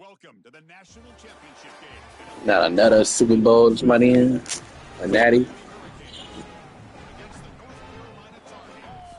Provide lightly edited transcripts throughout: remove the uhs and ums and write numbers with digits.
Welcome to the National Championship game. Not another Super Bowl money in. A natty. Against the North Carolina Tar Heels.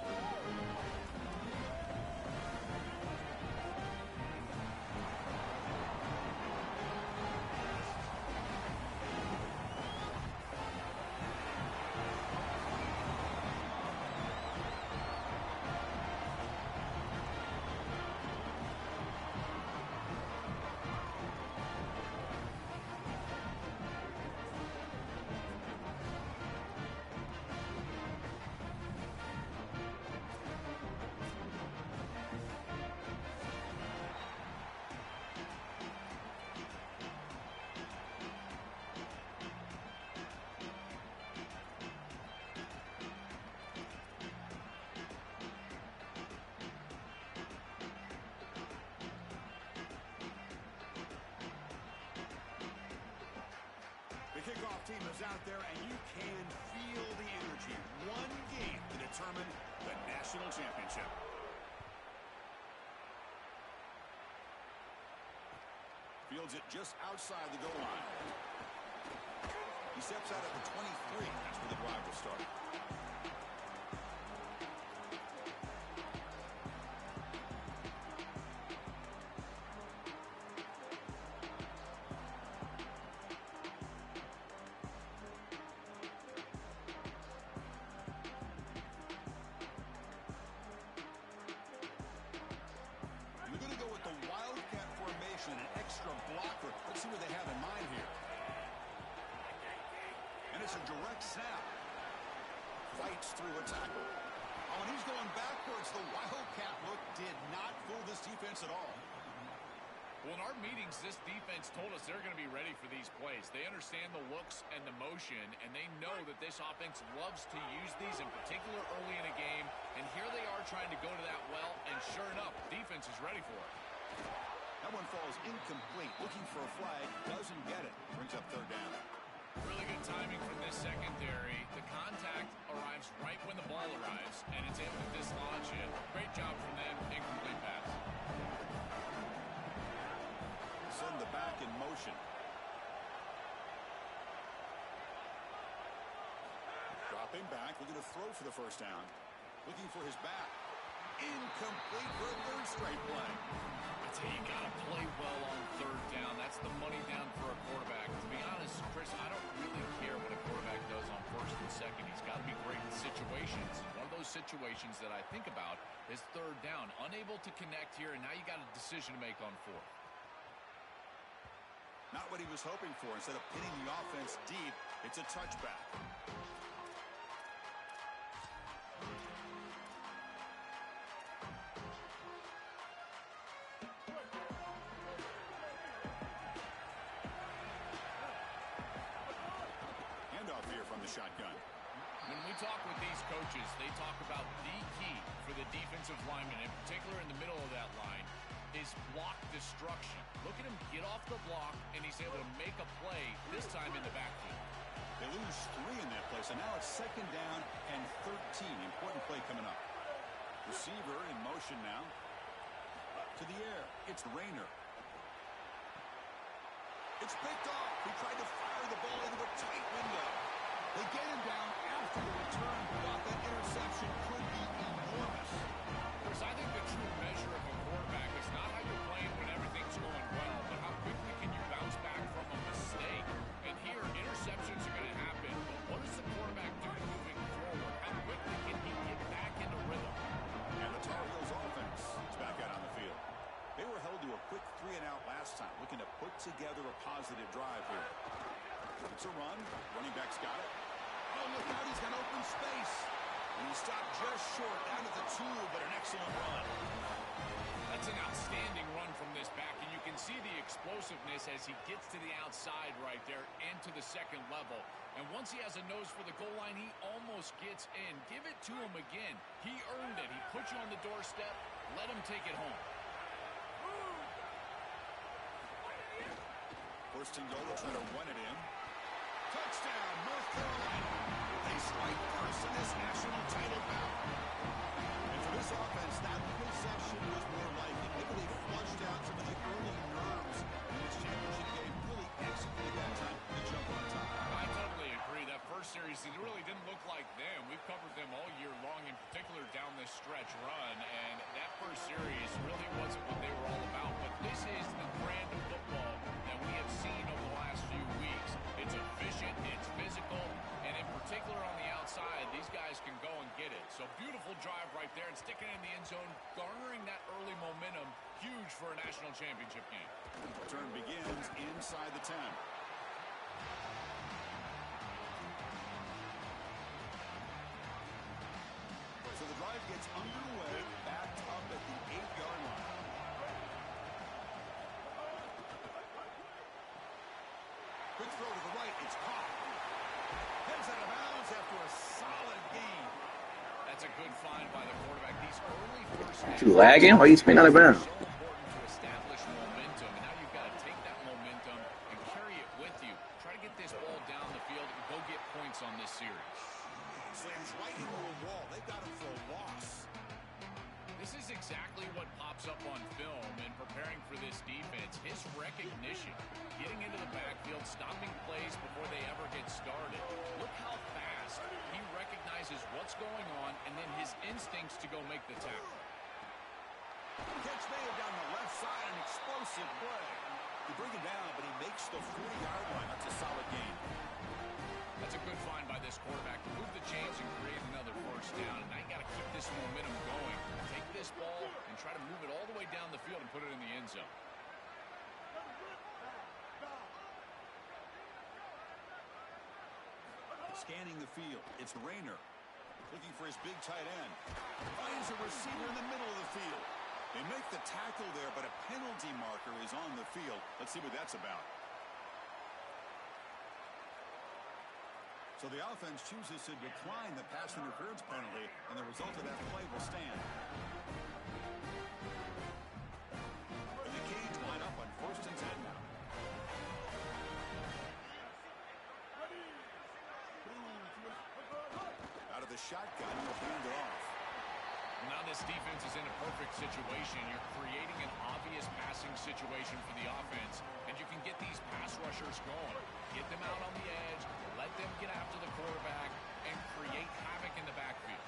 Kickoff team is out there, and you can feel the energy. One game to determine the national championship. Fields it just outside the goal line. He steps out at the 23. That's where the drive will start. An extra blocker. Let's see what they have in mind here. And it's a direct snap. Fights through a tackle. Oh, and he's going backwards. The Wildcat look did not fool this defense at all. Well, in our meetings, this defense told us they're going to be ready for these plays. They understand the looks and the motion, and they know that this offense loves to use these, in particular early in a game. And here they are trying to go to that well, and sure enough, defense is ready for it. That one falls incomplete. Looking for a flag. Doesn't get it. Brings up third down. Really good timing from this secondary. The contact arrives right when the ball arrives, and it's able to dislodge it. Great job from them. Incomplete pass. Send the back in motion. Dropping back. Looking to throw for the first down. Looking for his back. Incomplete for a third straight play. You got to play well on third down. That's the money down for a quarterback. To be honest, Chris, I don't really care what a quarterback does on first and second. He's got to be great in situations. One of those situations that I think about is third down. Unable to connect here, and now you got a decision to make on fourth. Not what he was hoping for. Instead of pinning the offense deep, it's a touchback. Shotgun. When we talk with these coaches, they talk about the key for the defensive lineman, in particular in the middle of that line, is block destruction. Look at him get off the block, and he's able to make a play, this time in the backfield. They lose 3 in that play, so now it's second down and 13. Important play coming up. Receiver in motion now. To the air. It's Rayner. It's picked off. He tried to fire the ball into a tight window. They get him down after the return, but that interception could be enormous. Chris, I think the true measure of a quarterback is not how you're playing when everything's going well, but how quickly can you bounce back from a mistake. And here, interceptions are going to happen, but what does the quarterback do moving forward? How quickly can he get back into rhythm? And the Tar Heels offense is back out on the field. They were held to a quick 3-and-out last time, looking to put together a positive drive here. It's a run. Running back's got it. Oh, look out. He's got open space. And he stopped just short down at the 2, but an excellent run. That's an outstanding run from this back, and you can see the explosiveness as he gets to the outside right there and to the second level. And once he has a nose for the goal line, he almost gets in. Give it to him again. He earned it. He put you on the doorstep. Let him take it home. First and goal, they'll try to run it in. Touchdown, North Carolina. They strike first in this national title bout. And for this offense, that possession was more like it. Maybe they flushed out some of the early nerves stretch run, and that first series really wasn't what they were all about. But this is the brand of football that we have seen over the last few weeks. It's efficient, it's physical, and in particular on the outside, these guys can go and get it. So beautiful drive right there and sticking it in the end zone, garnering that early momentum, huge for a national championship game. Return begins inside the 10. So the drive gets underway, backed up at the 8-yard line. Quick throw to the right, it's caught. Heads out of bounds after a solid gain. That's a good find by the quarterback. These early first downs. You lagging? Why are you spinning out of bounds? So important to establish momentum, and now you've got to take that momentum and carry it with you. Try to get this ball down the field and go get points on this series. Slams right into a wall. They've got him for a loss. This is exactly what pops up on film in preparing for this defense. His recognition, getting into the backfield, stopping plays before they ever get started. Look how fast he recognizes what's going on and then his instincts to go make the tackle. Catch made down the left side, an explosive play. You bring him down, but he makes the 40-yard line. That's a solid gain. That's a good find by this quarterback. Move the chains and create another first down. And now you got to keep this momentum going. Take this ball and try to move it all the way down the field and put it in the end zone. Scanning the field, it's Rayner. Looking for his big tight end. Finds a receiver in the middle of the field. They make the tackle there, but a penalty marker is on the field. Let's see what that's about. So the offense chooses to decline the pass interference penalty, and the result of that play will stand. And the Canes line up on 1st and 10 now. Out of the shotgun, he'll hand it off. Now this defense is in a perfect situation. You're creating an obvious passing situation for the offense, and you can get these pass rushers going. Get them out on the edge, let them get after the quarterback, and create havoc in the backfield.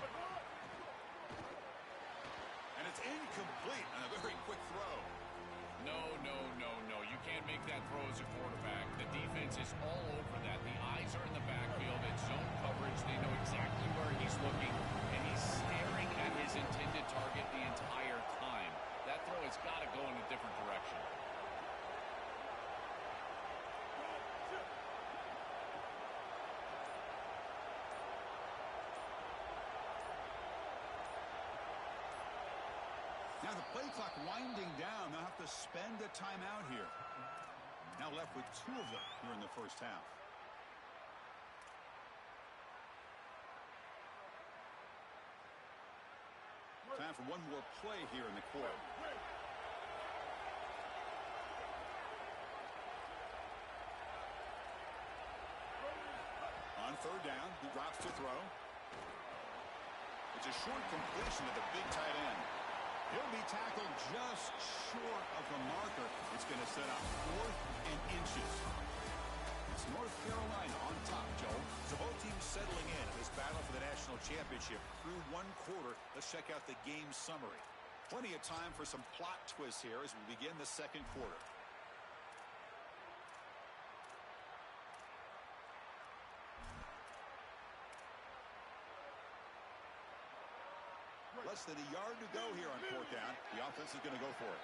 And it's incomplete on a very quick throw. No. You can't make that throw as a quarterback. The defense is all over that. The eyes are in the backfield. It's zone coverage. They know exactly where he's looking, and he's staring at his intended target the entire time. That throw has got to go in a different direction. Now the play clock winding down. They'll have to spend a timeout here. Now left with 2 of them here in the first half. Time for one more play here in the quarter. On 3rd down, he drops to throw. It's a short completion to the big tight end. He'll be tackled just short of the marker. It's going to set up 4th and inches. It's North Carolina on top, Joel. So both teams settling in this battle for the national championship through 1 quarter. Let's check out the game summary. Plenty of time for some plot twists here as we begin the 2nd quarter. Less than a yard to go here on 4th down. The offense is going to go for it.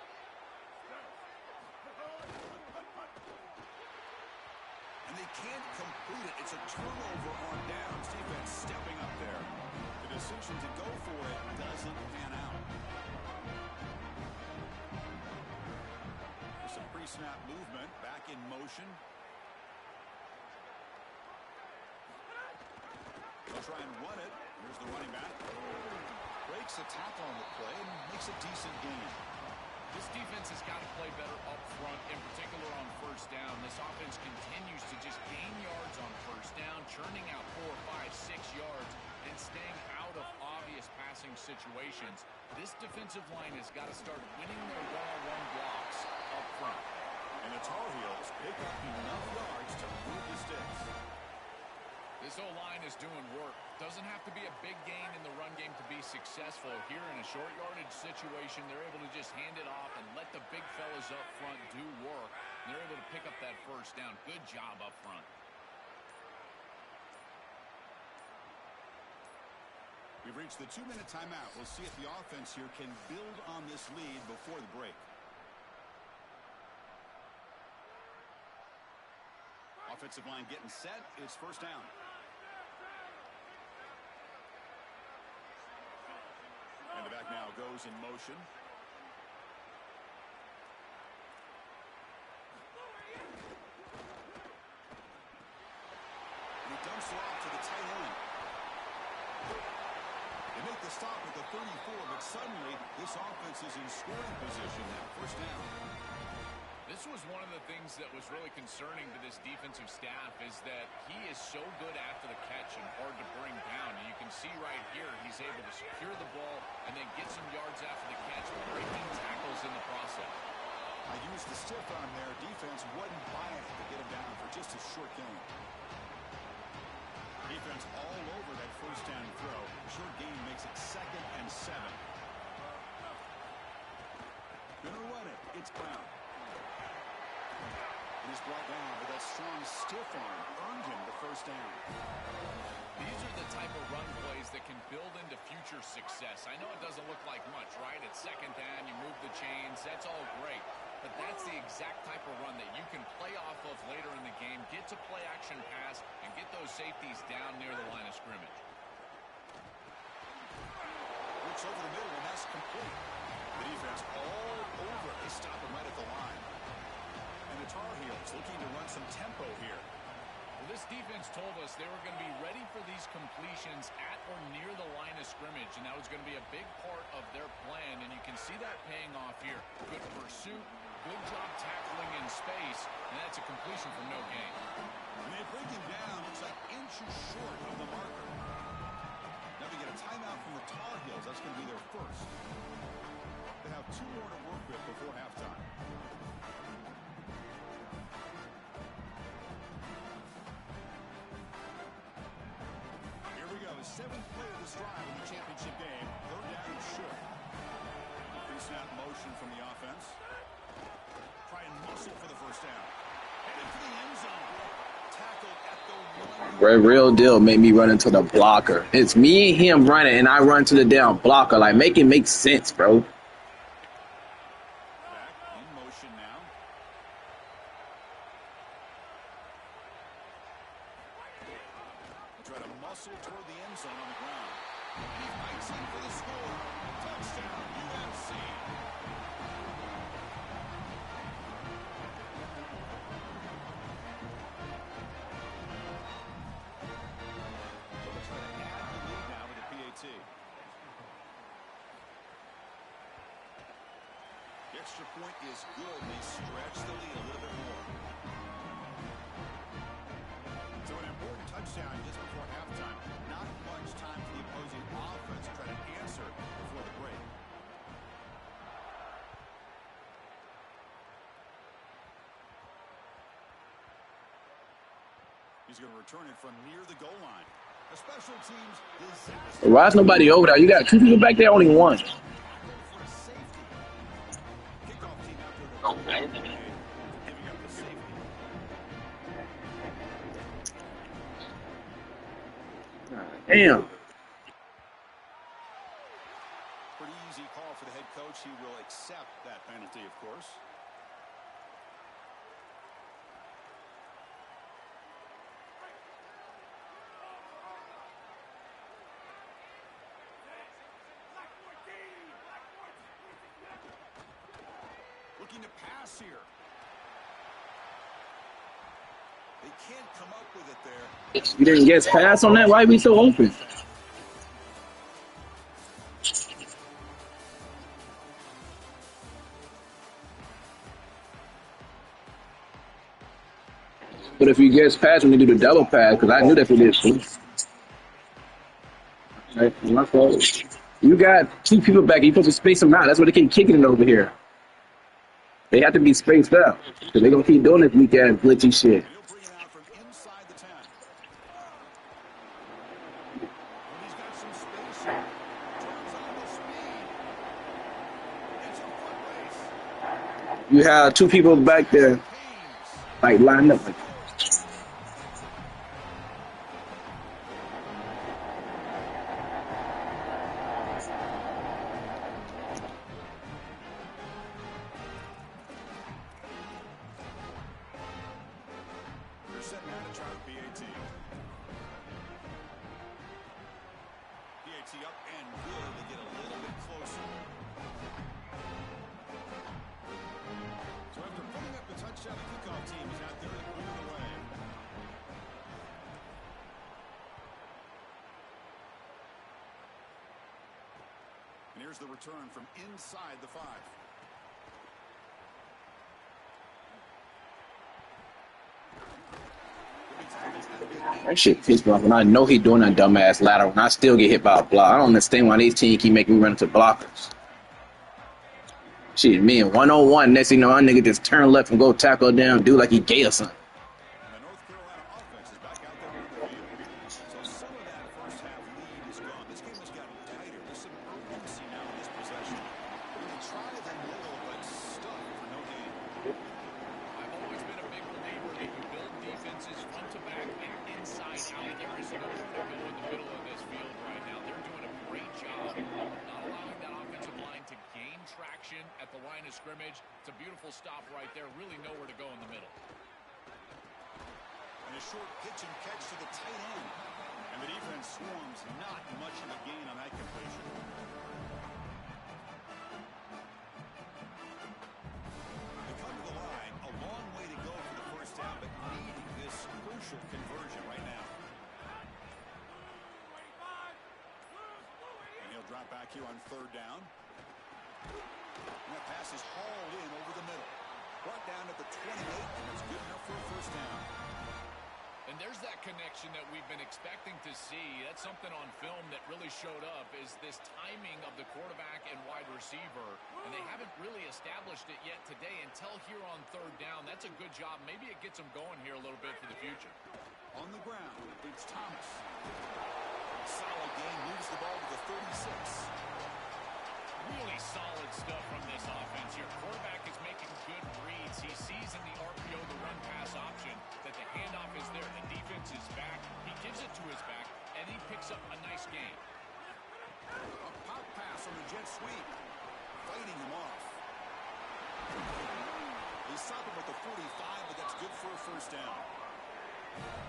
And they can't complete it. It's a turnover on downs. Defense stepping up there. The decision to go for it doesn't pan out. There's some pre-snap movement. Back in motion. They'll try and run it. Here's the running back. Breaks a tackle on the play and makes a decent gain. This defense has got to play better up front, in particular on 1st down. This offense continues to just gain yards on 1st down, churning out 4, 5, 6 yards, and staying out of obvious passing situations. This defensive line has got to start winning their one-on-one blocks up front. And the Tar Heels pick up enough yards to move the sticks. This O-line is doing work. Doesn't have to be a big gain in the run game to be successful here in a short yardage situation. They're able to just hand it off and let the big fellas up front do work. They're able to pick up that first down. Good job up front. We've reached the 2-minute timeout. We'll see if the offense here can build on this lead before the break. Offensive line getting set. It's first down. And the back now goes in motion. And he dumps it off to the tight end. They make the stop at the 34, but suddenly this offense is in scoring position now. First down. This was one of the things that was really concerning to this defensive staff is that he is so good after the catch and hard to bring down. And you can see right here he's able to secure the ball and then get some yards after the catch, breaking tackles in the process. I used the stiff arm there. Defense wasn't buying it to get him down for just a short gain. Defense all over that first down throw. Short gain makes it 2nd and 7. Gonna run it. It's Brown. He's brought down, but that strong stiff arm earned him the first down. These are the type of run plays that can build into future success. I know it doesn't look like much, right? It's second down, you move the chains, that's all great. But that's the exact type of run that you can play off of later in the game, get to play action pass, and get those safeties down near the line of scrimmage. Looks over the middle, and that's complete. The defense all over. They stop him right at the line. And the Tar Heels looking to run some tempo here. Well, this defense told us they were going to be ready for these completions at or near the line of scrimmage, and that was going to be a big part of their plan, and you can see that paying off here. Good pursuit, good job tackling in space, and that's a completion for no gain. And they bring him down, looks like inches short of the marker. Now they get a timeout from the Tar Heels. That's going to be their first. They have 2 more to work with before halftime. Here we go, the 7th play of this drive in the championship game. 3rd down and short. Pre-snap motion from the offense. Try and muscle for the first down. Headed for the end zone. Tackled at the 1. Real deal made me run into the blocker. It's me and him running, and I run to the damn blocker. Like, make it make sense, bro. Back in motion now. Try to muscle toward the end zone on the ground. He fights in for the score. Touchdown, UNC. The extra point is good. They stretch the lead a little bit more. So an important touchdown just before halftime. Not much time for the opposing offense to try to answer before the break. He's going to return it from near the goal line. A special teams disaster. Why is nobody over there? You got 2 people back there, only 1. Damn. Pretty easy call for the head coach. He will accept that penalty, of course. Looking to pass here. They can't come up with it there. You didn't guess pass on that? Why are we so open? But if you guess pass when you do the double pass, because I knew that's what it is. Right, my fault. You got 2 people back. You're supposed to space them out. That's why they keep kicking it over here. They have to be spaced out. Because they're going to keep doing this weekend glitchy shit. You have two people back there, like lined up. Like, They're setting out to try the PAT. PAT up and good to get a little bit closer. So after putting up the touchdown, the kickoff team is out there to clear the way. And here's the return from inside the 5. that shit pissed me off. And I know he doing that dumbass lateral, and I still get hit by a block. I don't understand why these teams keep making me run into blockers. Shit, me and 1-on-1. Next thing you know, our nigga just turn left and go tackle a damn dude like he gay or something. And the North Carolina offense is back out there on the field. So some of that first half lead is gone. This game has gotten tighter. There's some urgency now in this possession. They try the middle, but stuck for no gain. I've always been a big believer that you build defenses front to back and inside out. There is no way to go in the middle of this field right now. They're doing a great job of not allowing that offensive line to gain traction at the line of scrimmage. It's a beautiful stop right there. Really nowhere to go in the middle. And a short pitch and catch to the tight end. And the defense swarms not much of a gain on that completion. They come to the line, a long way to go for the first down, but needing this crucial conversion right now. And he'll drop back here on third down. And that pass is hauled in over the middle. Brought down at the 28, and it's good enough for a first down. And there's that connection that we've been expecting to see. That's something on film that really showed up, is this timing of the quarterback and wide receiver. And they haven't really established it yet today until here on third down. That's a good job. Maybe it gets them going here a little bit for the future. On the ground, it's Thomas. Solid game, moves the ball to the 36. Really solid stuff from this offense here. Quarterback is making good reads. He sees in the RPO the run-pass option that the handoff is there. The defense is back. He gives it to his back, and he picks up a nice gain. A pop pass on the jet sweep. Fighting him off. They stop him at the 45, but that's good for a first down.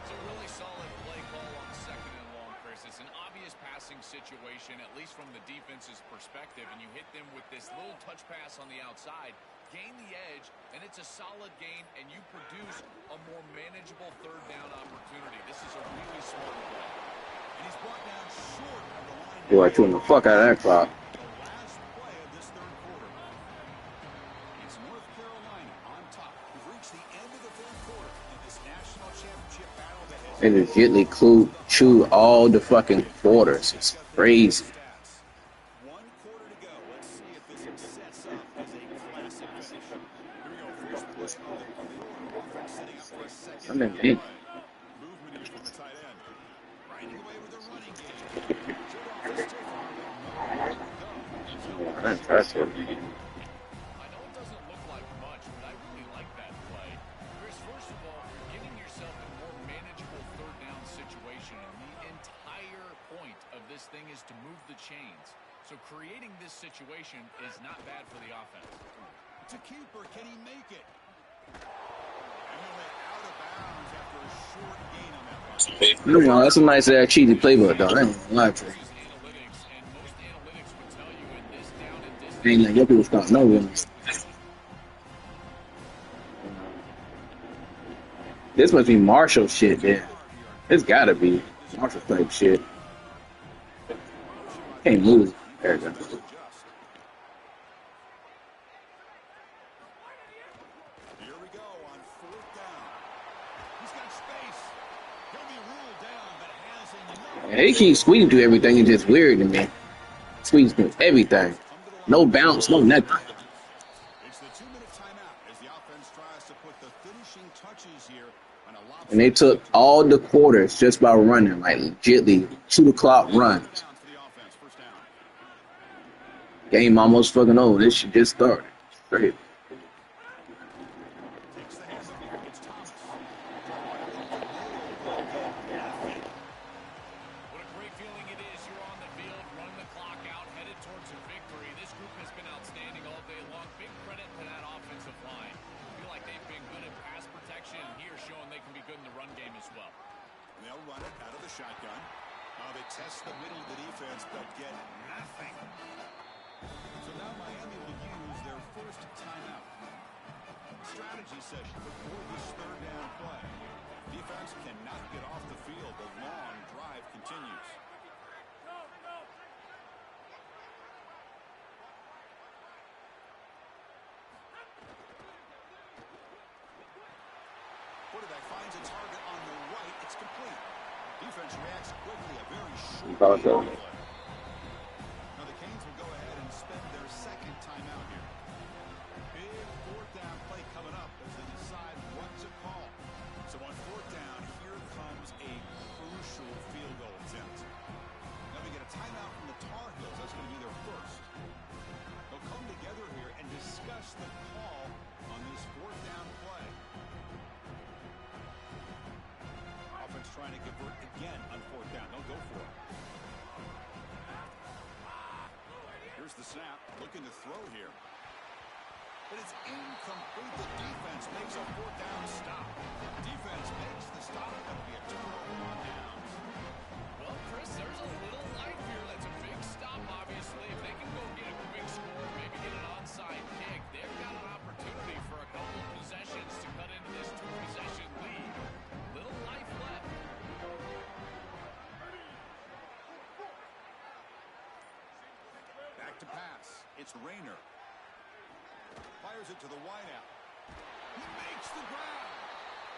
It's a really solid play call on second and long, Chris. It's an obvious passing situation, at least from the defense's perspective, and you hit them with this little touch pass on the outside, gain the edge, and it's a solid gain, and you produce a more manageable third down opportunity. This is a really smart play. And he's brought down short of the line. Boy, chewing the fuck out of that clock. The last play of this third quarter. It's North Carolina on top. We've reached the end of the third quarter in this national championship battle that has... They legitly chew all the fucking quarters. It's crazy. 1 quarter to go. Let's see if this sets up as a classic finish. Here we go. First play of the quarter. Offense setting up for a second. I'm in big. Movement here from the tight end. Riding away with a running game. That's what. I know it doesn't look like much, but I really like that play. Chris, first of all, you're getting yourself in a more manageable third down situation, and the entire point of this thing is to move the chains. So creating this situation is not bad for the offense. To keeper, can he make it? And he went out of bounds after a short gain on that run. You know, that's a nice cheesy playbook, though. I ain't gonna lie to you. Uses analytics, and most analytics would tell you in this down and distance. Ain't like your people start knowing. This must be Marshall shit, then. It's gotta be Marshall type shit. Can't move. There you go. Here we go on fourth down. He's got space. He'll be ruled down, but has enough. And they keep squeezing through everything. It's just weird to me. Squeezing through everything. No bounce, no nothing. It's the 2-minute timeout as the offense tries to put the finishing touches here on a lot. And they took all the quarters just by running, like legitly 2 o'clock runs. For the offense, first down. Game almost fucking over. This shit just started. Great. They test the middle of the defense, but get nothing. So now Miami will use their first timeout. Strategy session before this third down play. Defense cannot get off the field. The long drive continues. Quarterback finds a target on the right. It's complete. Defense reacts quickly. A very short play. Now the Canes will go ahead and spend their second timeout here. Big fourth down play coming up as they decide what to call. So on fourth down, here comes a crucial field goal attempt. Now we get a timeout from the Tar Heels. That's going to be their first. They'll come together here and discuss the call on this fourth down play. Offense trying to convert again on fourth down. They'll go for it. Here's the snap. Looking to throw here. But it's incomplete. The defense makes a fourth down stop. Defense makes the stop. That'll be a turnover on downs. Well, Chris, there's a little life here. That's a big stop, obviously. If they can go get a big score, maybe get an onside kick, they've got an opportunity for a couple of possessions to cut into this two-possession lead. Little life left. Back to pass. It's Rayner. Fires it to the wideout. He makes the grab.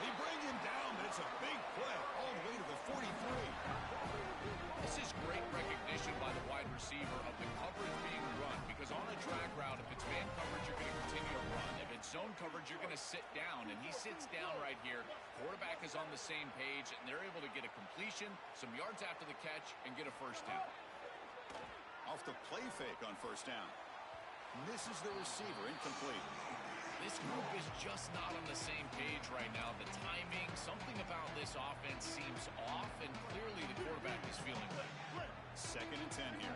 They bring him down, but it's a big play all the way to the 43. This is great recognition by the wide receiver of the coverage being run, because on a drag route, if it's man coverage, you're going to continue to run. If it's zone coverage, you're going to sit down, and he sits down right here. Quarterback is on the same page, and they're able to get a completion, some yards after the catch, and get a first down. Off the play fake on first down. Misses the receiver, incomplete. This group is just not on the same page right now. The timing, something about this offense seems off, and clearly the quarterback is feeling that. 2nd and 10 here.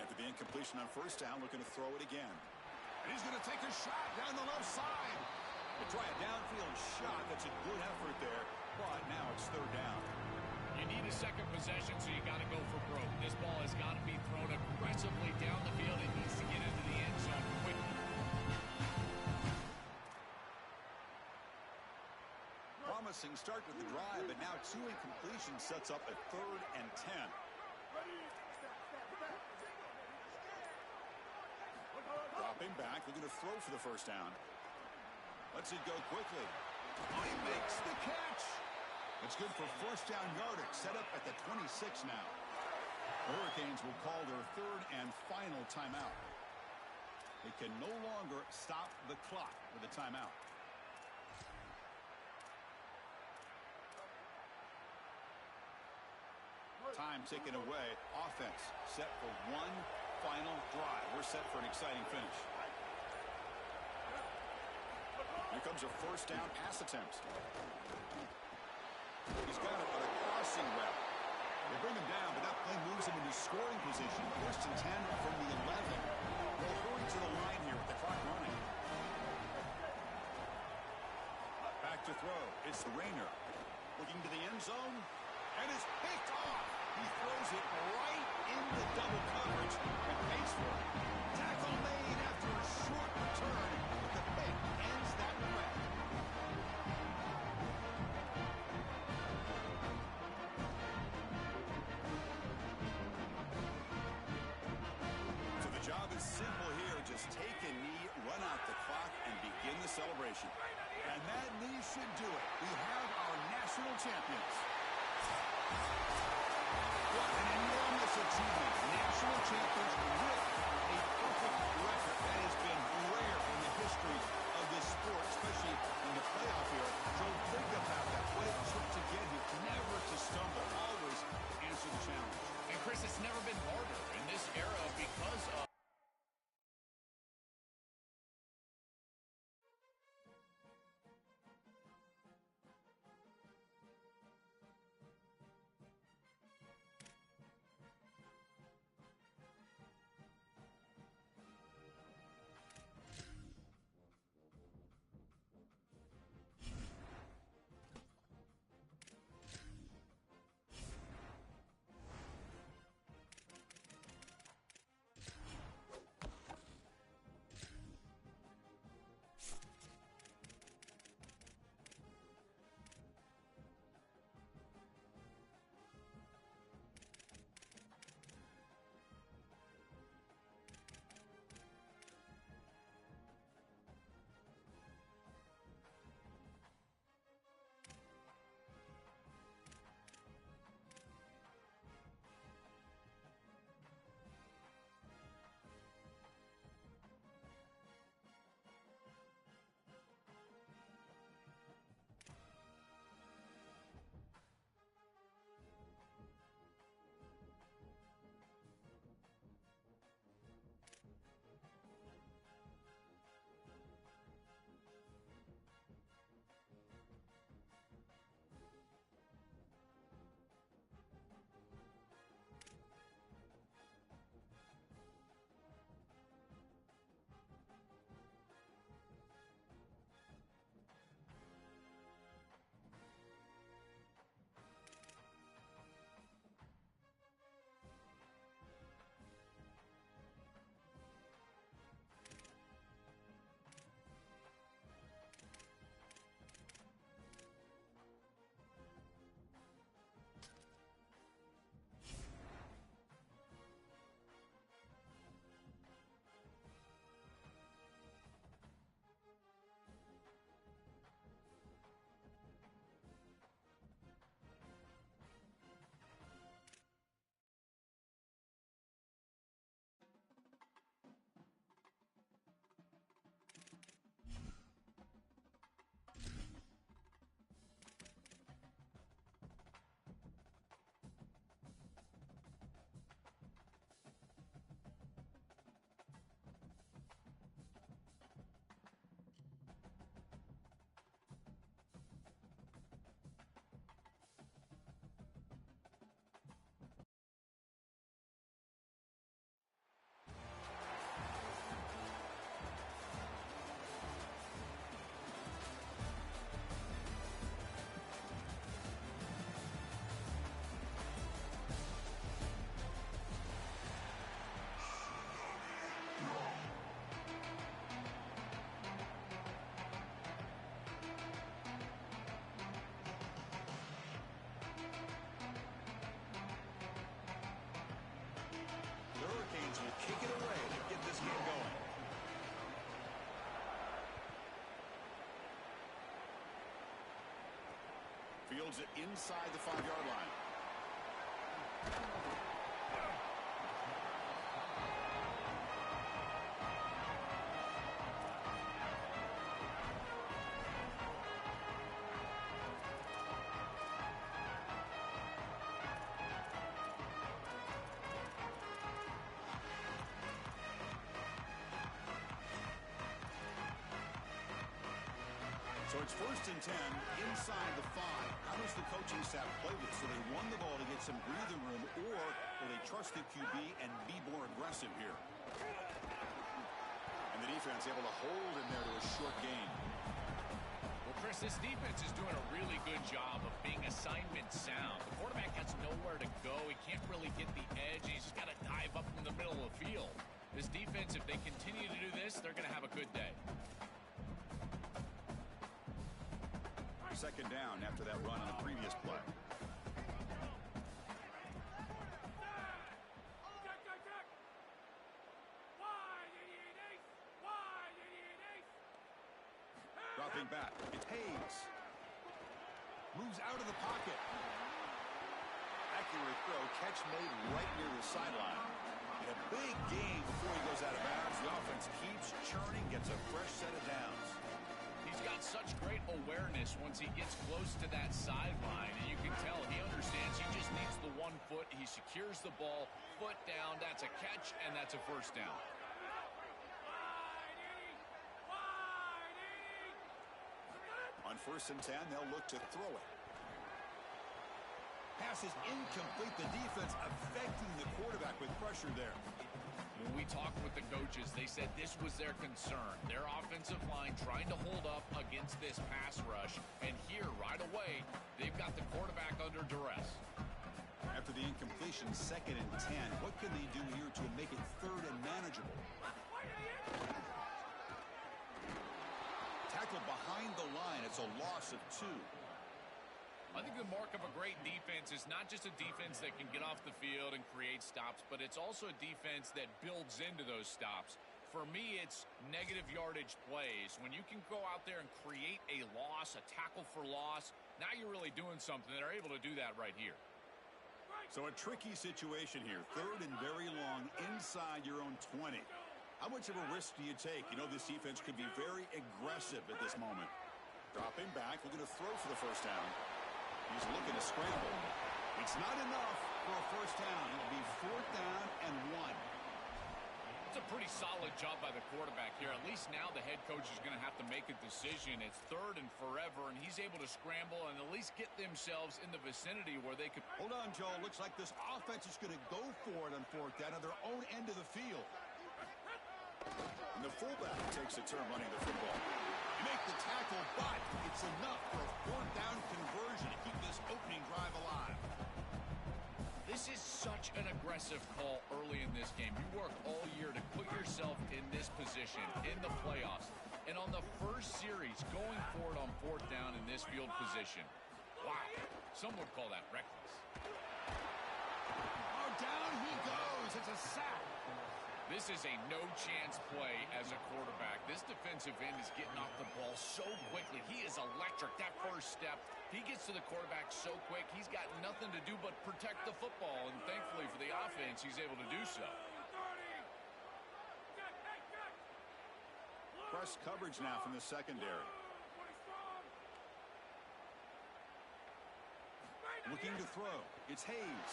After the incompletion on first down, looking to throw it again. And he's going to take a shot down the left side. They try a downfield shot. That's a good effort there, but now it's third down. You need a second possession, so you got to go for broke. This ball has got to be thrown aggressively down the field. It needs to get into the end zone quickly. Promising start to the drive, but now 2 incompletions sets up a 3rd and 10. Dropping back, looking to throw for the first down. Lets it go quickly. Oh, he makes the catch. It's good for first down yardage. Set up at the 26 now. Hurricanes will call their 3rd and final timeout. They can no longer stop the clock with a timeout. Time taken away. Offense set for one final drive. We're set for an exciting finish. Here comes a first down pass attempt. He's got it on a crossing route. They bring him down, but that play moves him into scoring position. 1st and 10 from the 11. They'll hurry to the line here with the clock running. Back to throw. It's Rayner. Looking to the end zone. And it's picked off. He throws it right into double coverage and pays for it. Tackle made after a short return, but the pick ends that threat. So the job is simple here. Just take a knee, run out the clock, and begin the celebration. And that knee should do it. We have our national champions. What an enormous achievement. National champions with a perfect record. That has been rare in the history of this sport, especially in the playoff era. So think about that. What it took to get here. Never to stumble. Always answer the challenge. And Chris, it's never been harder in this era because of defense will kick it away to get this game going. Fields it inside the 5-yard line. So it's 1st and 10 inside the 5. How does the coaching staff play this? So they won the ball to get some breathing room, or will they trust the QB and be more aggressive here? And the defense able to hold him there to a short gain. Well, Chris, this defense is doing a really good job of being assignment sound. The quarterback has nowhere to go. He can't really get the edge. He's just got to dive up in the middle of the field. This defense, if they continue to do this, they're going to have a good day. 2nd down after that run on the previous play. Dropping back, it's Hayes. Moves out of the pocket. Accurate throw, catch made right near the sideline. And a big gain before he goes out of bounds. The offense keeps churning, gets a fresh set of downs. He's got such great awareness once he gets close to that sideline, and you can tell he understands he just needs the 1 foot. He secures the ball, foot down, that's a catch, and that's a 1st down. On 1st and 10, they'll look to throw it. Pass is incomplete. The defense affecting the quarterback with pressure there. When we talked with the coaches, they said this was their concern. Their offensive line trying to hold up against this pass rush. And here, right away, they've got the quarterback under duress. After the incompletion, 2nd and 10. What can they do here to make it 3rd and manageable? Tackle behind the line. It's a loss of 2. I think the mark of a great defense is not just a defense that can get off the field and create stops, but it's also a defense that builds into those stops. For me, it's negative yardage plays. When you can go out there and create a loss, a tackle for loss, now you're really doing something. They're able to do that right here. So a tricky situation here. 3rd and very long inside your own 20. How much of a risk do you take? You know this defense could be very aggressive at this moment. Dropping back, looking to throw for the 1st down. He's looking to scramble. It's not enough for a 1st down. It'll be 4th down and 1. It's a pretty solid job by the quarterback here. At least now the head coach is going to have to make a decision. It's 3rd and forever, and he's able to scramble and at least get themselves in the vicinity where they could. Hold on, Joe. Looks like this offense is going to go for it on 4th down at their own end of the field. And the fullback takes a turn running the football. Make the tackle, but it's enough for a 4th down conversion to keep this opening drive alive. This is such an aggressive call early in this game. You work all year to put yourself in this position in the playoffs. And on the first series, going for it on 4th down in this field position. Wow. Some would call that reckless. Oh, down he goes. It's a sack. This is a no-chance play as a quarterback. This defensive end is getting off the ball so quickly. He is electric. That first step, he gets to the quarterback so quick, he's got nothing to do but protect the football. And thankfully for the offense, he's able to do so. Press coverage now from the secondary. Looking to throw. It's Hayes.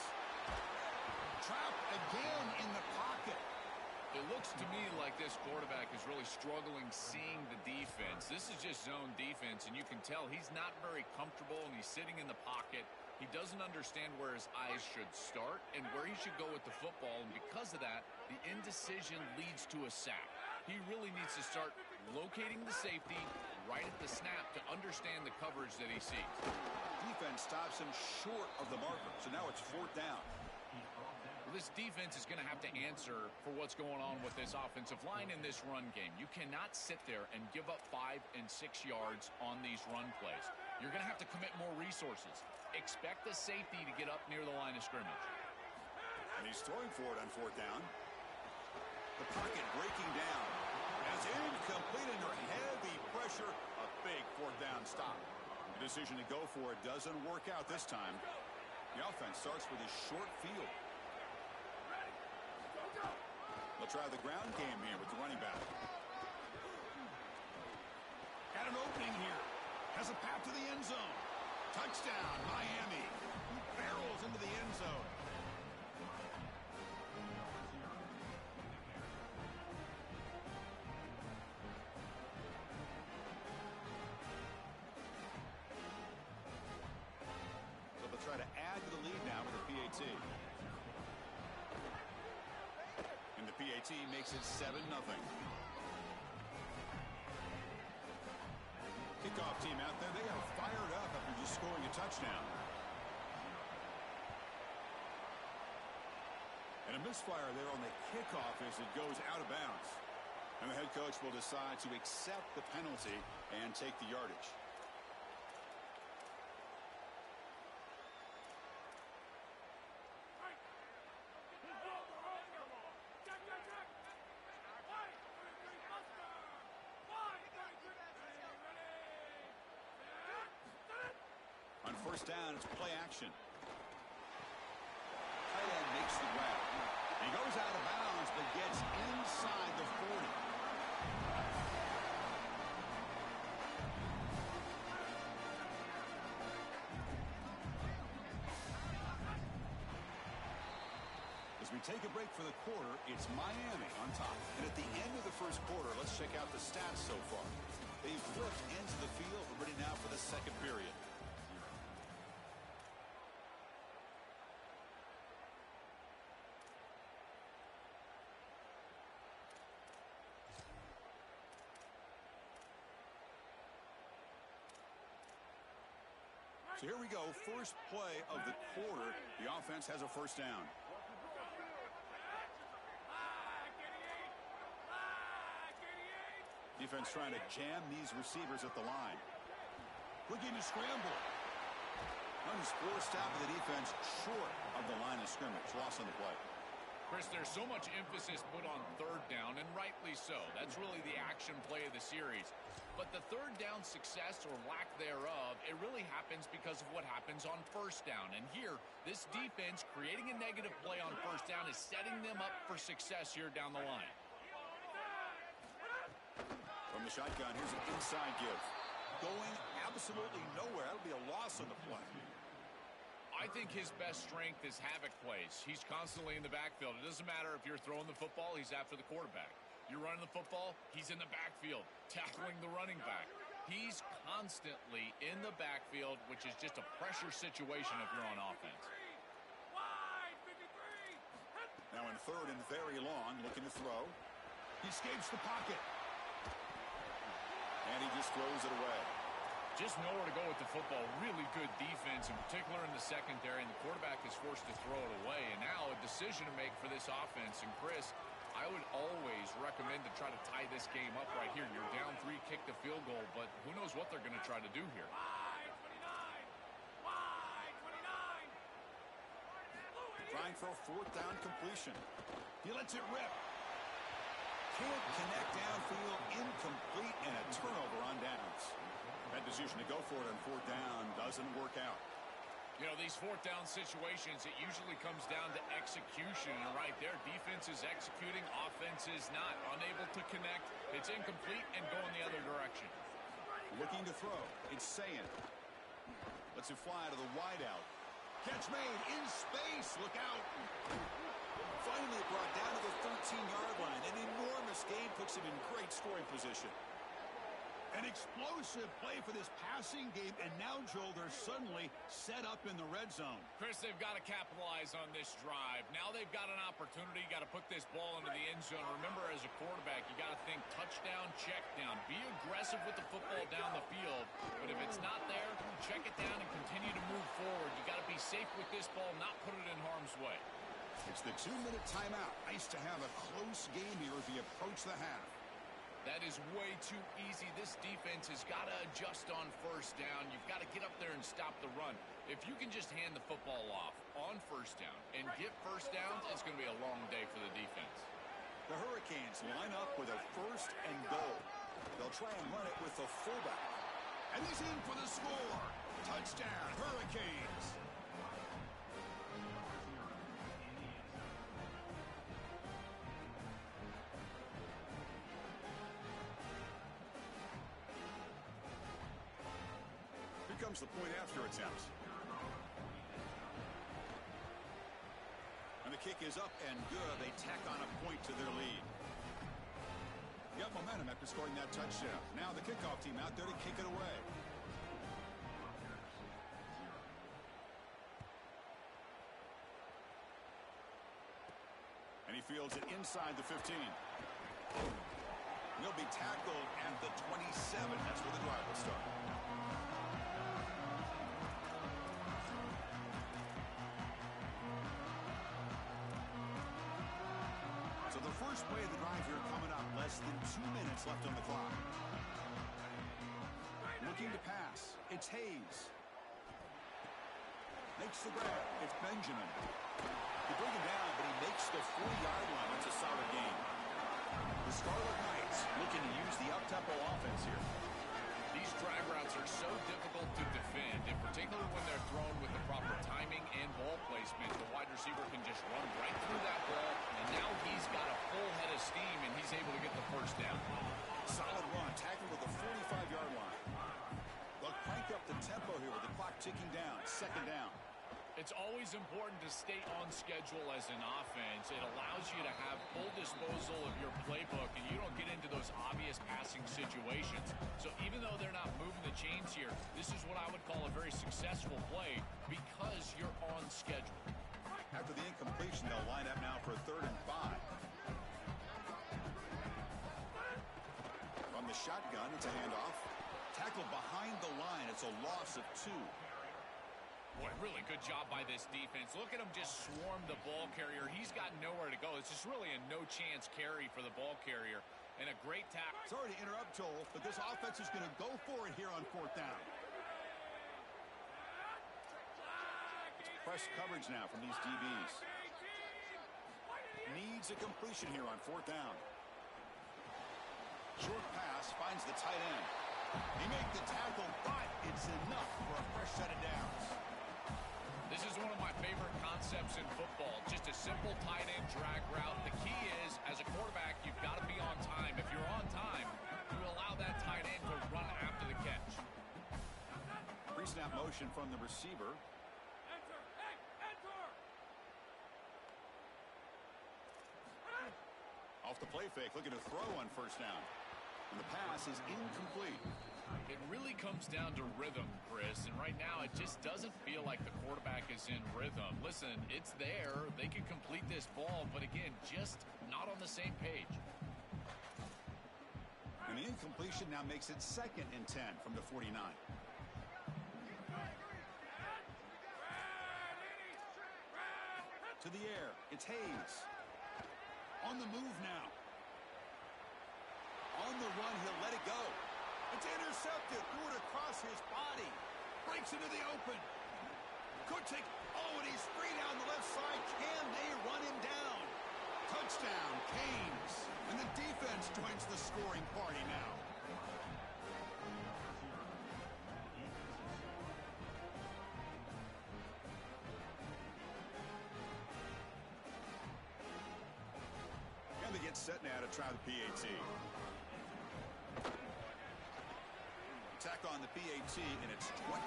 Trapped again in the pocket. It looks to me like this quarterback is really struggling seeing the defense. This is just zone defense, and you can tell he's not very comfortable, and he's sitting in the pocket. He doesn't understand where his eyes should start and where he should go with the football, and because of that, the indecision leads to a sack. He really needs to start locating the safety right at the snap to understand the coverage that he sees. Defense stops him short of the marker, so now it's 4th down. This defense is going to have to answer for what's going on with this offensive line in this run game. You cannot sit there and give up 5 and 6 yards on these run plays. You're going to have to commit more resources. Expect the safety to get up near the line of scrimmage. And he's throwing for it on 4th down. The pocket breaking down. As incomplete under heavy pressure, a big fourth down stop. The decision to go for it doesn't work out this time. The offense starts with a short field. They'll try the ground game here with the running back. Got an opening here. Has a path to the end zone. Touchdown, Miami. Barrels into the end zone. So they'll try to add to the lead now with a PAT. And the PAT makes it 7-0. Kickoff team out there, they are fired up after just scoring a touchdown. And a misfire there on the kickoff as it goes out of bounds. And the head coach will decide to accept the penalty and take the yardage. On first down, it's play action. Tight end makes the grab. He goes out of bounds, but gets inside the 40. As we take a break for the quarter, it's Miami on top. And at the end of the first quarter, let's check out the stats so far. They've flipped into the field. We're ready now for the second period. So here we go, first play of the quarter. The offense has a first down. Defense trying to jam these receivers at the line. Looking to scramble. On his forced out of the defense, short of the line of scrimmage. Loss on the play. Chris, there's so much emphasis put on third down, and rightly so. That's really the action play of the series. But the third down success or lack thereof, it really happens because of what happens on first down. And here, this defense creating a negative play on first down is setting them up for success here down the line. From the shotgun, here's an inside give. Going absolutely nowhere. That'll be a loss on the play. I think his best strength is havoc plays. He's constantly in the backfield. It doesn't matter if you're throwing the football, he's after the quarterback. You're running the football, he's in the backfield, tackling the running back. He's constantly in the backfield, which is just a pressure situation if you're on offense. Now in third and very long, looking to throw. He escapes the pocket. And he just throws it away. Just nowhere to go with the football. Really good defense, in particular in the secondary, and the quarterback is forced to throw it away. And now a decision to make for this offense. And Chris, I would always recommend to try to tie this game up right here. You're down 3, kick the field goal, but who knows what they're going to try to do here. Trying for a fourth down completion. He lets it rip. Can't connect downfield, incomplete, and a turnover on downs. That decision to go for it on fourth down doesn't work out. You know, these fourth down situations, it usually comes down to execution. And right there, defense is executing, offense is not. Unable to connect, it's incomplete and going the other direction. Looking to throw, it's Ncaa. Lets it fly to the wideout. Catch made in space, look out. Finally brought down to the 13-yard line. An enormous gain puts him in great scoring position. An explosive play for this passing game, and now, Joel, they're suddenly set up in the red zone. Chris, they've got to capitalize on this drive. Now they've got an opportunity. Got to put this ball into the end zone. Remember, as a quarterback, you got to think touchdown, check down. Be aggressive with the football down the field. But if it's not there, check it down and continue to move forward. You got to be safe with this ball, not put it in harm's way. It's the 2-minute timeout. Nice to have a close game here as we approach the half. That is way too easy. This defense has got to adjust on first down. You've got to get up there and stop the run. If you can just hand the football off on first down and get first downs, it's going to be a long day for the defense. The Hurricanes line up with a 1st and goal. They'll try and run it with the fullback. And he's in for the score. Touchdown, Hurricanes. Here comes the point after attempt. And the kick is up and good. They tack on a point to their lead. Got momentum after scoring that touchdown. Now the kickoff team out there to kick it away. And he fields it inside the 15. He'll be tackled at the 27. That's where the drive will start. So the first play of the drive here coming up. Less than 2 minutes left on the clock. Looking to pass. It's Hayes. Makes the grab. It's Benjamin. They bring him down, but he makes the 40-yard line. That's a solid game. The Scarlet Knights looking to use the up-tempo offense here. These drag routes are so difficult to defend, in particular when they're thrown with the proper timing and ball placement. The wide receiver can just run right through that ball, and now he's got a full head of steam, and he's able to get the first down. Solid run, tackled with the 45-yard line. They'll crank up the tempo here with the clock ticking down. 2nd down. It's always important to stay on schedule as an offense. It allows you to have full disposal of your playbook, and you don't get into those obvious passing situations. So even though they're not moving the chains here, this is what I would call a very successful play because you're on schedule. After the incompletion, they'll line up now for a 3rd and 5. From the shotgun, it's a handoff. Tackled behind the line. It's a loss of 2. Boy, really good job by this defense. Look at him just swarm the ball carrier. He's got nowhere to go. It's just really a no-chance carry for the ball carrier. And a great tackle. Sorry to interrupt, Joel, but this offense is going to go for it here on 4th down. It's press coverage now from these DBs. Needs a completion here on 4th down. Short pass finds the tight end. He made the tackle, but it's enough for a fresh set of downs. This is one of my favorite concepts in football. Just a simple tight end drag route. The key is, as a quarterback, you've got to be on time. If you're on time, you allow that tight end to run after the catch. Pre-snap motion from the receiver. Off the play fake, looking to throw on 1st down. And the pass is incomplete. It really comes down to rhythm, Chris, and right now it just doesn't feel like the quarterback is in rhythm. Listen, it's there. They can complete this ball, but again, just not on the same page. And the incompletion now makes it 2nd and 10 from the 49. To the air, it's Hayes. On the move now. On the run, he'll let it go. It's intercepted. Threw it across his body. Breaks into the open. Could take. Oh, and he's free down the left side. Can they run him down? Touchdown, Canes. And the defense joins the scoring party now. And they get set now to try the PAT. Tack on the PAT, and it's 21-0.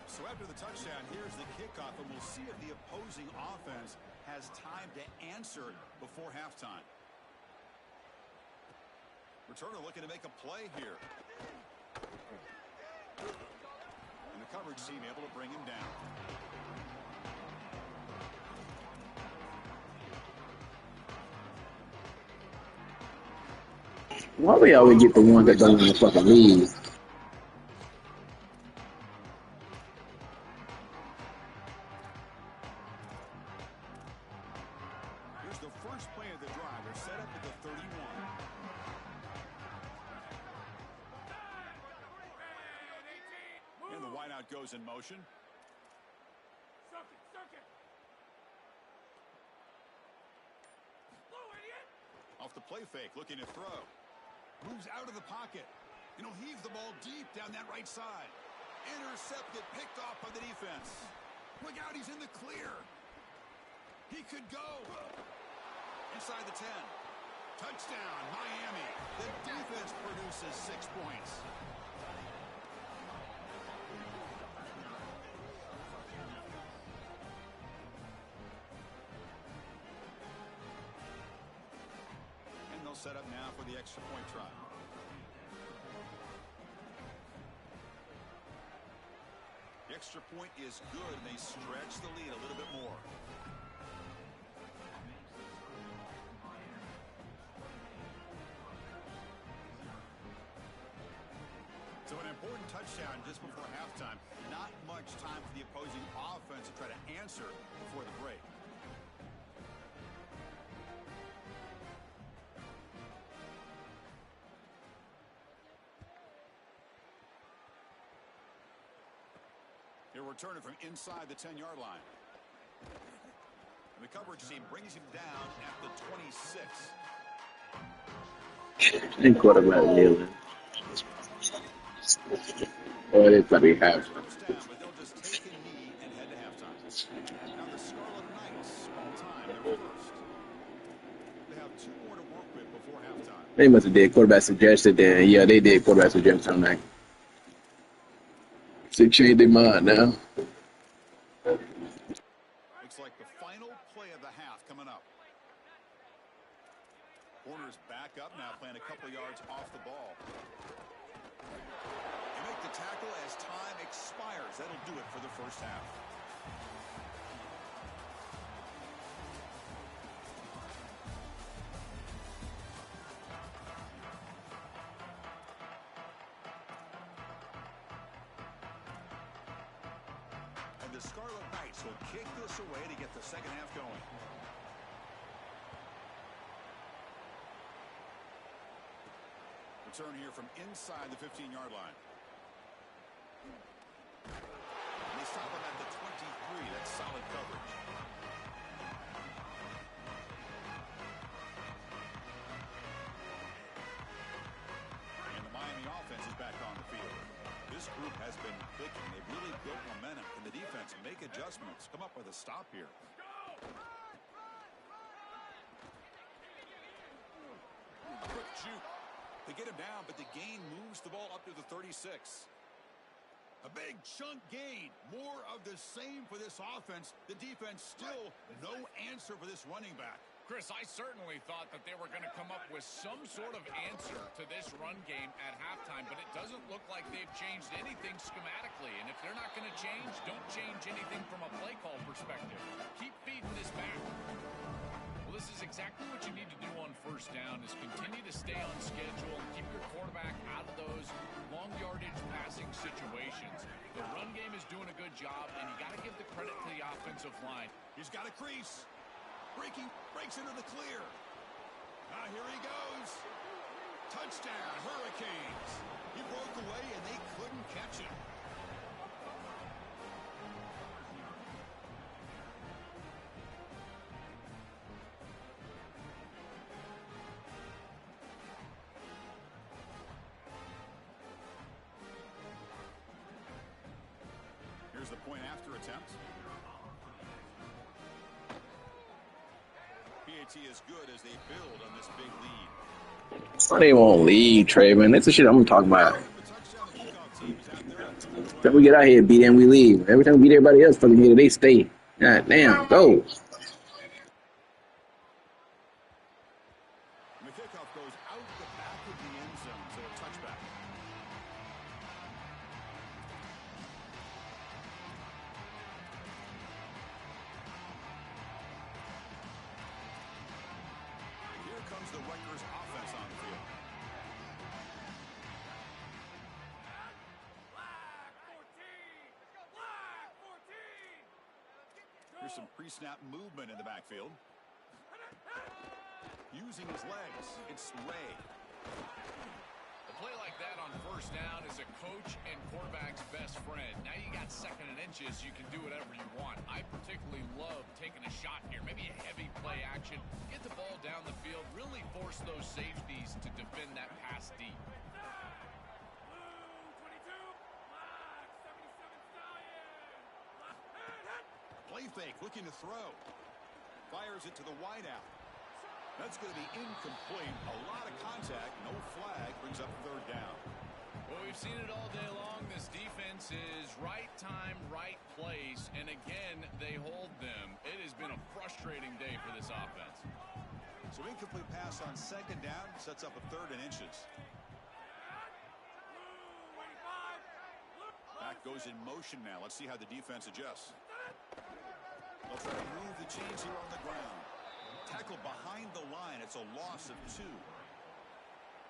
So after the touchdown, here's the kickoff, and we'll see if the opposing offense has time to answer before halftime. Returner looking to make a play here. And the coverage team able to bring him down. Why we always get the ones that don't even fucking leave? Here's the first play of the drive. They're set up at the 31. And the wideout goes in motion. the play fake, looking to throw. Moves out of the pocket. And he'll heave the ball deep down that right side. Intercepted, picked off by the defense. Look out, he's in the clear. He could go. Inside the 10. Touchdown, Miami. The defense produces 6 points. And they'll set up now for the extra point try. The extra point is good, and they stretch the lead a little bit more. So an important touchdown just before halftime. Not much time for the opposing offense to try to answer before the break. He'll return it from inside the 10-yard line. And the coverage team brings him down at the 26. And quarterback kneeling. Oh, they probably have. First down, but they'll just take a knee and head to halftime. Now the Scarlet Knights, all time, they're first. They have 2 more to work with before halftime. They must have did quarterback suggested then. Yeah, they did quarterback suggested on that. So change their mind now. Looks like the final play of the half coming up. Corner's back up now, playing a couple yards off the ball. You make the tackle as time expires. That'll do it for the first half. And the Scarlet Knights will kick this away to get the second half going. Return here from inside the 15-yard line. And they stop him at the 23. That's solid coverage. And the Miami offense is back on the field. This group has been clicking. They've really built momentum. Can the defense make adjustments? Come up with a stop here. Quick juke. They get him down, but the gain moves the ball up to the 36. A big chunk gain. More of the same for this offense. The defense still no answer for this running back. Chris, I certainly thought that they were going to come up with some sort of answer to this run game at halftime, but it doesn't look like they've changed anything schematically. And if they're not going to change, don't change anything from a play call perspective. Keep feeding this back. Well, this is exactly what you need to do on first down, is continue to stay on schedule and keep your quarterback out of those long yardage passing situations. The run game is doing a good job, and you got to give the credit to the offensive line. He's got a crease. Breaks into the clear. Here he goes. Touchdown, Hurricanes. He broke away, and they couldn't catch him. Here's the point after attempt. PAT is good as they build on this big lead. Why they won't leave, Trayvon? That's the shit I'm talking about. When we get out here, beat them, we leave. Every time we beat everybody else fucking here, they stay. God damn, go. The kickoff goes out the back of the end zone, so a touchback. Here comes the Rutgers offense on the field. Here's some pre-snap movement in the backfield. Using his legs, it's Ray. A play like that on first down is a coach and quarterback's best friend. Now you got 2nd and inches. You can do whatever you want. I particularly love taking a shot here. Maybe a heavy play action. Get the ball down the field. Really force those safeties to defend that pass deep. Play fake, looking to throw. Fires it to the wideout. That's going to be incomplete. A lot of contact, no flag, brings up 3rd down. Well, we've seen it all day long. This defense is right time, right place, and again, they hold them. It has been a frustrating day for this offense. So incomplete pass on 2nd down sets up a 3rd and inches. Back goes in motion now. Let's see how the defense adjusts. They'll try to move the chains here on the ground. Tackle behind the line. It's a loss of 2.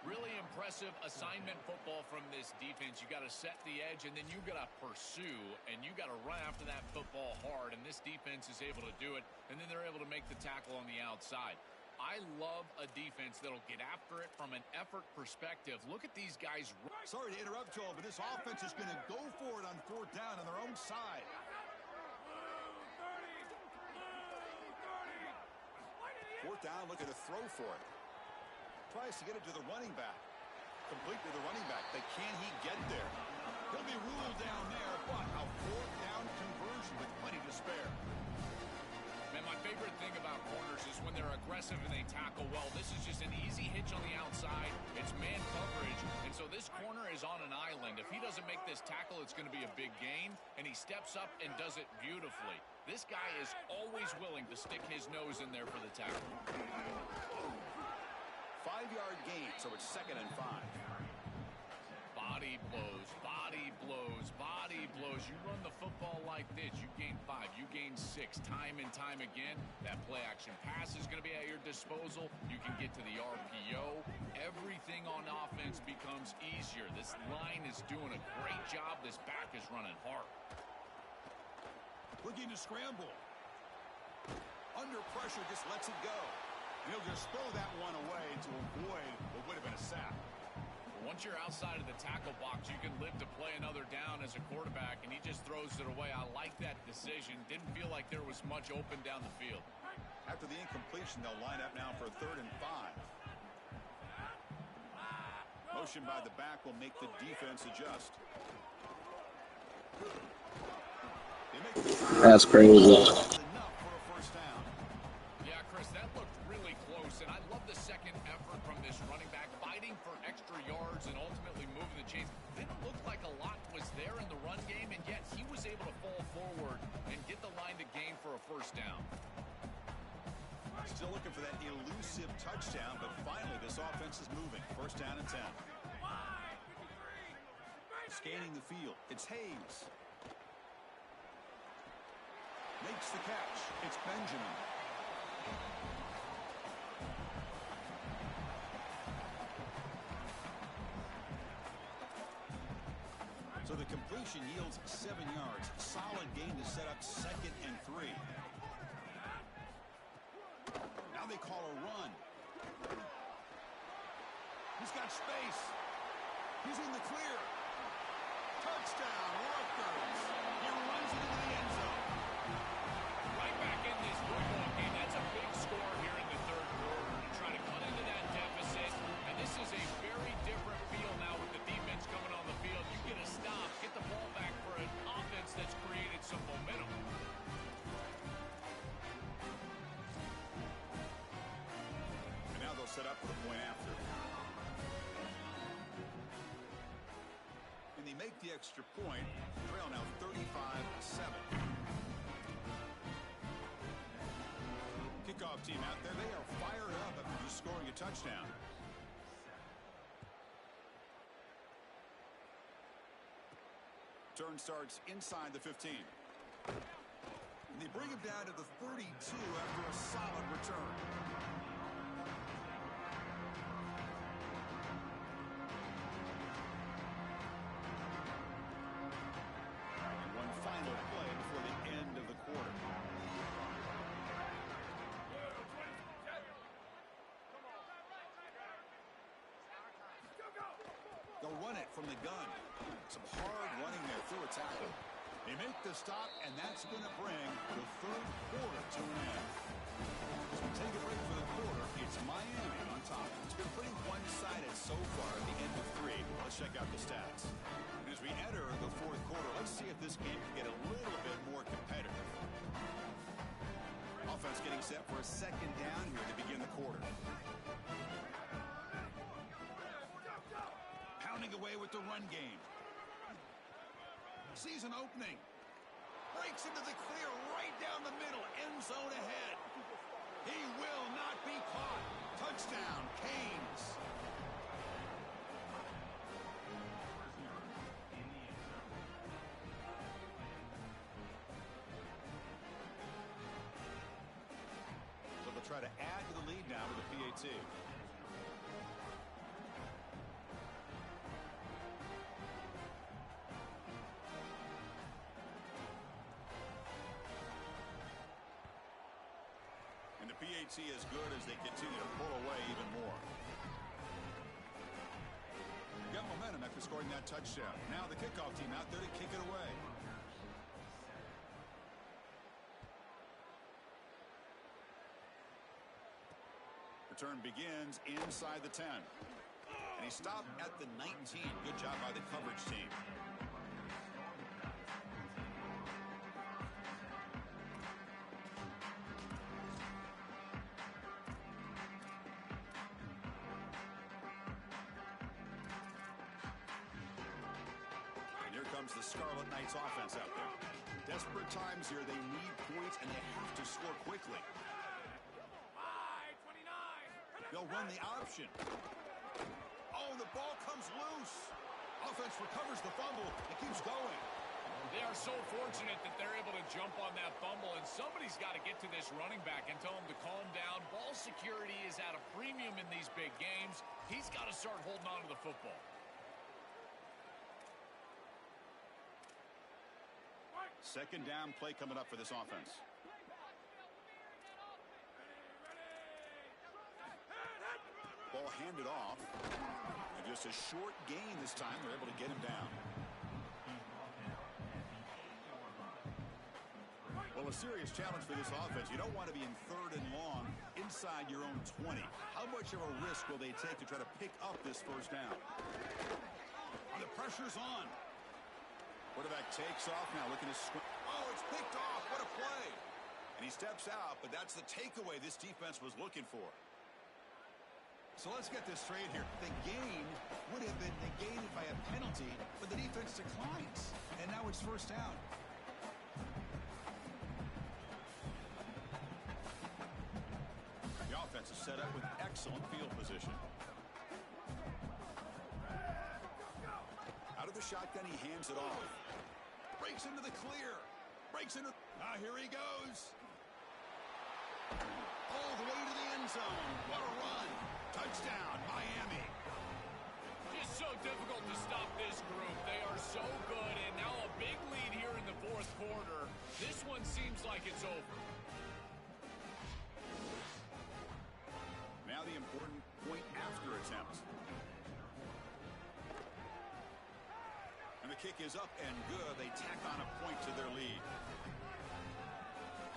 Really impressive assignment football from this defense. You got to set the edge, and then you got to pursue, and you got to run after that football hard, and this defense is able to do it, and then they're able to make the tackle on the outside. I love a defense that'll get after it from an effort perspective. Look at these guys. Sorry to interrupt, Joel, but this offense is going to go for it on 4th down on their own side. 4th down, looking to throw for it. Tries to get it to the running back. Complete to the running back. But can he get there? He'll be ruled down there, but a 4th down conversion with plenty to spare. Man, my favorite thing about corners is when they're aggressive and they tackle well. This is just an easy hitch on the outside. It's man coverage, and so this corner is on an island. If he doesn't make this tackle, it's going to be a big gain, and he steps up and does it beautifully. This guy is always willing to stick his nose in there for the tackle. 5-yard gain, so it's 2nd and 5. Body blows, body blows, body blows. You run the football like this, you gain 5, you gain 6, time and time again. That play action pass is going to be at your disposal. You can get to the RPO. Everything on offense becomes easier. This line is doing a great job. This back is running hard. Looking to scramble. Under pressure, just lets it go. And he'll just throw that one away to avoid what would have been a sack. Once you're outside of the tackle box, you can live to play another down as a quarterback, and he just throws it away. I like that decision. Didn't feel like there was much open down the field. After the incompletion, they'll line up now for 3rd and 5. Motion by the back will make the defense adjust. That's crazy. Enough for a 1st down. Yeah, Chris, that looked really close, and I love the second effort from this running back, fighting for extra yards and ultimately moving the chains. Didn't look like a lot was there in the run game, and yet he was able to fall forward and get the line to gain for a 1st down. Still looking for that elusive touchdown, but finally this offense is moving. 1st down and 10. Scanning the field. It's Hayes. Makes the catch. It's Benjamin. So the completion yields 7 yards. Solid gain to set up 2nd and 3. Now they call a run. He's got space. He's in the clear. Touchdown, Rutgers. He runs into the end zone. Right back in this football game. That's a big score here in the 3rd quarter to try to cut into that deficit. And this is a very different feel now with the defense coming on the field. You get a stop, get the ball back for an offense that's created some momentum. And now they'll set up for the point after. And they make the extra point. Trail now 35-7. Kickoff team out there. They are fired up after just scoring a touchdown. Turn starts inside the 15. And they bring him down to the 32 after a solid return. And one final play before the end of the quarter. They'll run run it from the gun. Some hard running there through a tackle. They make the stop, and that's going to bring the third quarter to an end. As we take a break for the quarter, it's Miami on top. It's been pretty one-sided so far at the end of 3. Let's check out the stats. And as we enter the fourth quarter, let's see if this game can get a little bit more competitive. Offense getting set for a second down here to begin the quarter. Pounding away with the run game. Sees an opening. Breaks into the clear right down the middle. End zone ahead. He will not be caught. Touchdown, Canes. So they'll try to add to the lead now with a PAT. And the PAT is good as they continue to pull away even more. They got momentum after scoring that touchdown. Now the kickoff team out there to kick it away. Return begins inside the 10. And he stopped at the 19. Good job by the coverage team. And here comes the Scarlet Knights offense out there. Desperate times here. They need points, and they have to score quickly. They'll run the option. Oh, the ball comes loose. Offense recovers the fumble. It keeps going. They are so fortunate that they're able to jump on that fumble, and somebody's got to get to this running back and tell him to calm down. Ball security is at a premium in these big games. He's got to start holding on to the football. Second down play coming up for this offense. Ball handed off. And just a short gain this time. They're able to get him down. Well, a serious challenge for this offense. You don't want to be in third and long inside your own 20. How much of a risk will they take to try to pick up this first down? The pressure's on. Quarterback takes off now, looking to score. Oh, it's picked off. What a play. And he steps out, but that's the takeaway this defense was looking for. So let's get this straight here. The gain would have been negated by a penalty, but the defense declines. And now it's first down. The offense is set up with excellent field position. Out of the shotgun, he hands it off. Breaks into the clear. Breaks into... here he goes. All the way to the end zone. What a run. Touchdown, Miami. Just so difficult to stop this group. They are so good, and now a big lead here in the fourth quarter. This one seems like it's over. Now the important point after attempt. And the kick is up and good. They tack on a point to their lead.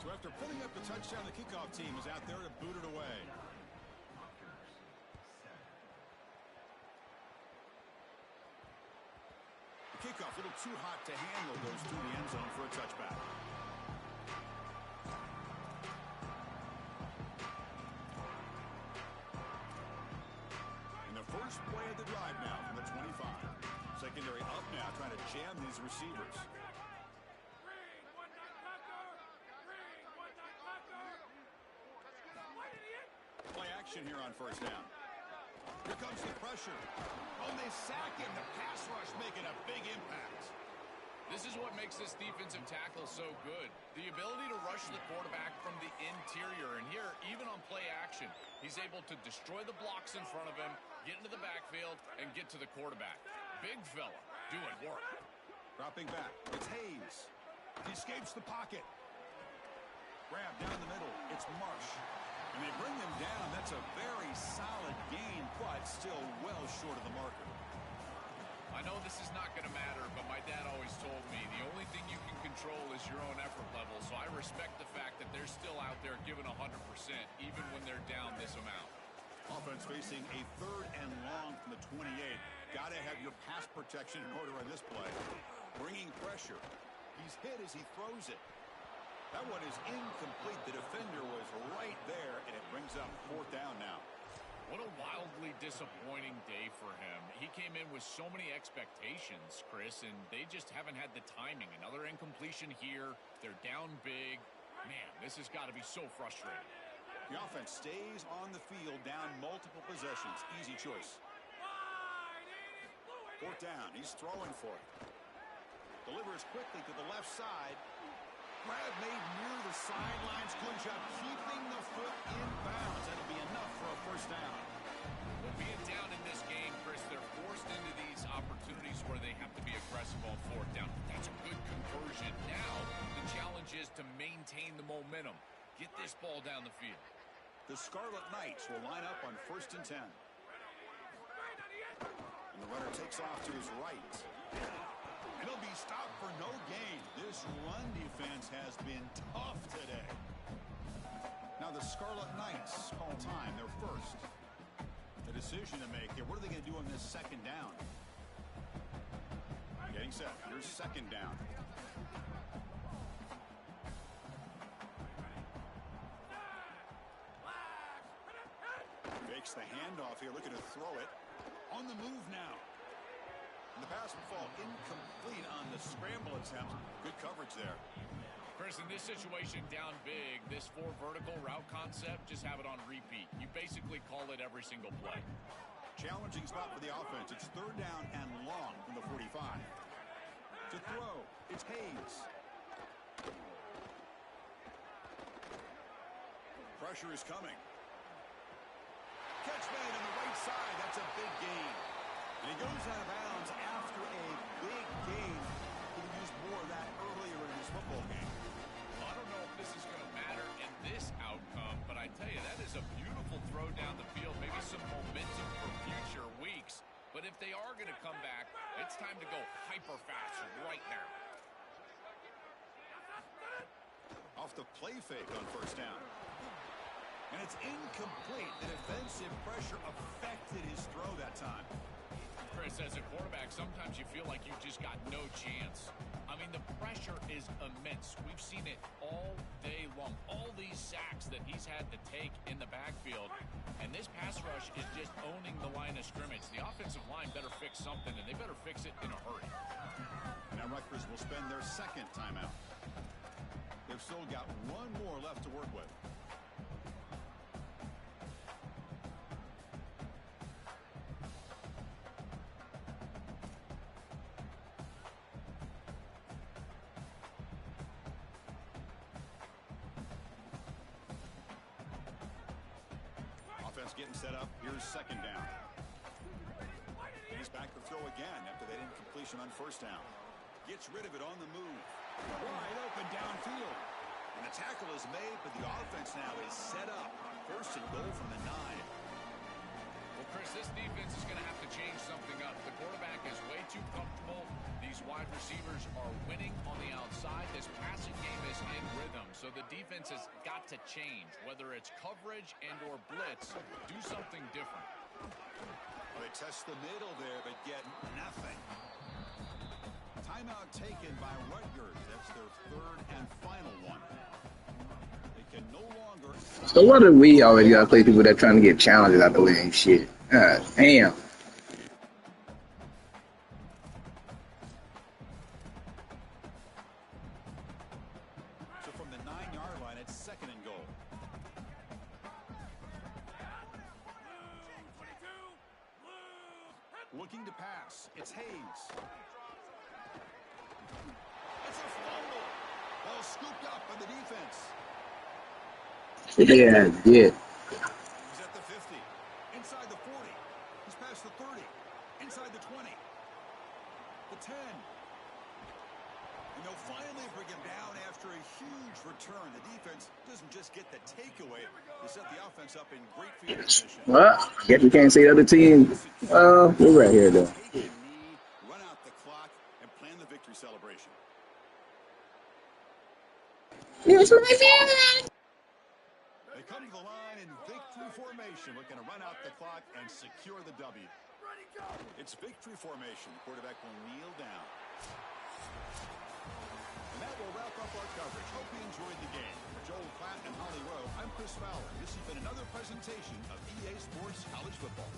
So after putting up the touchdown, the kickoff team is out there to boot it away. The kickoff, a little too hot to handle, goes through the end zone for a touchback. And the first play of the drive now from the 25. Secondary up now, trying to jam these receivers. Play action here on first down. Here comes the pressure. Oh, they sack him. The pass rush making a big impact. This is what makes this defensive tackle so good. The ability to rush the quarterback from the interior. And here, even on play action, he's able to destroy the blocks in front of him, get into the backfield, and get to the quarterback. Big fella doing work. Dropping back. It's Hayes. He escapes the pocket. Grab down the middle. It's Marsh. And they bring him down. That's a very solid gain, but still well short of the marker. I know this is not going to matter, but my dad always told me the only thing you can control is your own effort level. So I respect the fact that they're still out there giving 100%, even when they're down this amount. Offense facing a 3rd and long from the 28. Got to have your pass protection in order on this play. Bringing pressure. He's hit as he throws it. That one is incomplete. The defender was right there, and it brings up 4th down now. What a wildly disappointing day for him. He came in with so many expectations, Chris, and they just haven't had the timing. Another incompletion here. They're down big. Man, this has got to be so frustrating. The offense stays on the field, down multiple possessions. Easy choice. 4th down. He's throwing for it. Delivers quickly to the left side. Grab made near the sidelines. Good job keeping the foot in bounds. That'll be enough for a 1st down. Well, being down in this game, Chris, they're forced into these opportunities where they have to be aggressive on 4th down. That's a good conversion. Now, the challenge is to maintain the momentum. Get this ball down the field. The Scarlet Knights will line up on 1st and 10. And the runner takes off to his right. And he'll be stopped for no gain. This run defense has been tough today. Now the Scarlet Knights call time. They're first. A decision to make here. What are they going to do on this 2nd down? Getting set. Here's 2nd down. Fakes the handoff here, looking to throw it. On the move now. And the pass will fall incomplete on the scramble attempt. Good coverage there. Chris, in this situation, down big, this 4 vertical route concept, just have it on repeat. You basically call it every single play. Challenging spot for the offense. It's 3rd down and long from the 45. To throw, it's Hayes. Pressure is coming. Catch made on the right side. That's a big gain. And he goes out of bounds after a big gain. He used more of that earlier in his football game. Well, I don't know if this is going to matter in this outcome, but I tell you, that is a beautiful throw down the field. Maybe some momentum for future weeks. But if they are going to come back, it's time to go hyper fast right now. Off the play fake on 1st down. And it's incomplete. The defensive pressure affected his throw that time. Chris, as a quarterback, sometimes you feel like you've just got no chance. I mean, the pressure is immense. We've seen it all day long. All these sacks that he's had to take in the backfield. And this pass rush is just owning the line of scrimmage. The offensive line better fix something, and they better fix it in a hurry. Now Rutgers will spend their 2nd timeout. They've still got 1 more left to work with. Getting set up. Here's 2nd down. And he's back to throw again after that incompletion on 1st down. Gets rid of it on the move. Wide open downfield. And the tackle is made, but the offense now is set up. 1st and goal from the 9. Well, Chris, this defense is going to have to change something up. The quarterback is way too comfortable. These wide receivers are winning on the outside. This passing game is in rhythm, so the defense has got to change. Whether it's coverage and or blitz, do something different. Well, they test the middle there, but get nothing. Timeout taken by Rutgers. That's their 3rd and final one. They can no longer... So what do we always gotta play people that trying to get challenges out the way and shit? Damn. So from the 9-yard line, it's 2nd and goal. Looking to pass. It's Hayes. It's a fumble. Ball scooped up by the defense. Yeah, yeah. He's at the 50. Inside the 40. He's past the 30. Inside the 20. The 10. And they'll finally bring him down after a huge return. The defense doesn't just get the takeaway. They set the offense up in great field position. Well, I guess we can't say the other team. We're right here, though. Take a knee, run clock and plan the victory celebration. Here's my man. They come to the line in victory formation, looking to run out the clock and secure the W. It's victory formation. The quarterback will kneel down. And that will wrap up our coverage. Hope you enjoyed the game. For Joel Platt and Holly Rowe, I'm Chris Fowler. This has been another presentation of EA Sports College Football.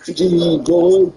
G, go.